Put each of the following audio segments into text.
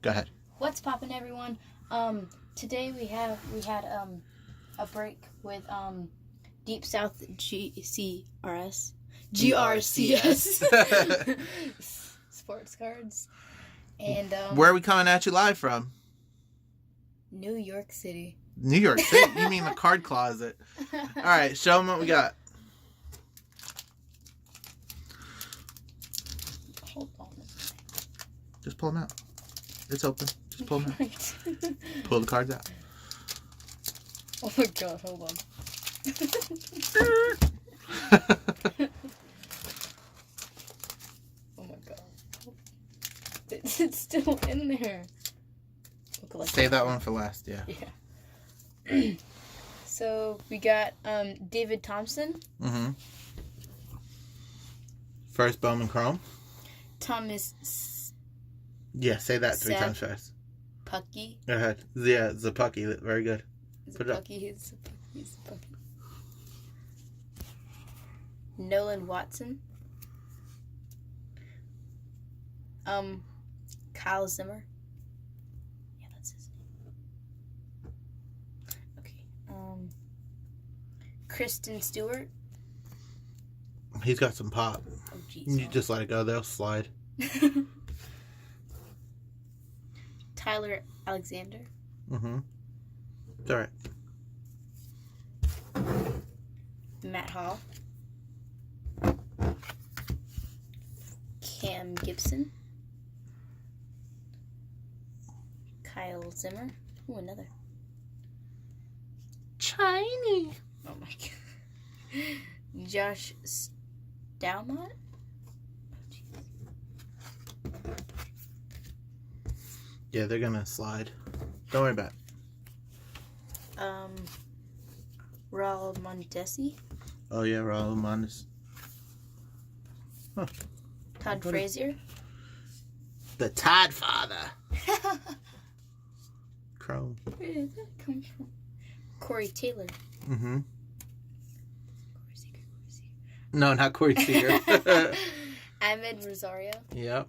Go ahead. What's poppin', everyone? Today we had a break with Deep South GRCS sports cards, and where are we coming at you live from? New York City. New York City? You mean the card closet? All right, show them what we got. Hold on. Just pull them out. It's open. Just pull them out. Pull the cards out. Oh my god, hold on. Oh my god. It's still in there. Save that one for last, yeah. Yeah. So we got David Thompson. Mm-hmm. First Bowman Chrome. Thomas. Yeah, say that three times fast. Pucky. Go ahead. Yeah, Zapucky. Very good. Put it up. He's Pucky. Nolan Watson. Kyle Zimmer. Yeah, that's his name. Okay. Kristen Stewart. He's got some pop. Oh, jeez. You just let it go. They'll slide. Tyler Alexander. Mm-hmm. It's all right. Matt Hall. Cam Gibson. Kyle Zimmer. Ooh, another. Shiny. Oh my god. Josh Stalmont. Yeah, they're gonna slide. Don't worry about it. Raul Mondesi. Oh yeah, Raul Mondes. Huh. Todd Frazier. The Todd Father. Chrome. Where did that come from? Corey Taylor. Mm-hmm. Corey Seager. No, not Corey Seager. Ahmed Rosario. Yep.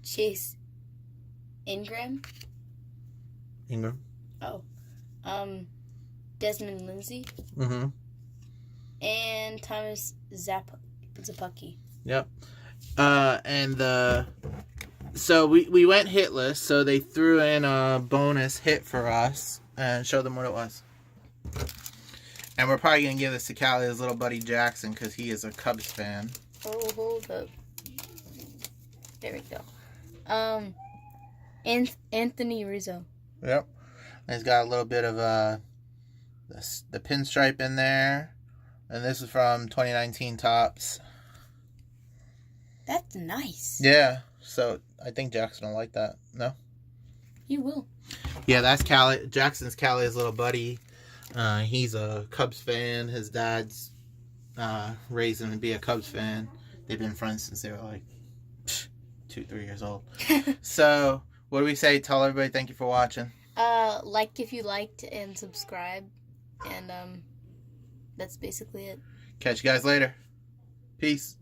Chase Ingram. Oh. Desmond Lindsay. Mm-hmm. And Thomas Zapucky. Yep. So we went hitless, so they threw in a bonus hit for us and showed them what it was. And we're probably going to give this to Callie's little buddy Jackson because he is a Cubs fan. Oh, hold up. There we go. Anthony Rizzo. Yep. And he's got a little bit of the pinstripe in there. And this is from 2019 Topps. That's nice. Yeah. So I think Jackson will like that. No? He will. Yeah, that's Callie. Jackson's Callie's little buddy. He's a Cubs fan. His dad's raised him to be a Cubs fan. They've been friends since they were like 2-3 years old. So, what do we say? Tell everybody thank you for watching. Like if you liked and subscribe. And that's basically it. Catch you guys later. Peace.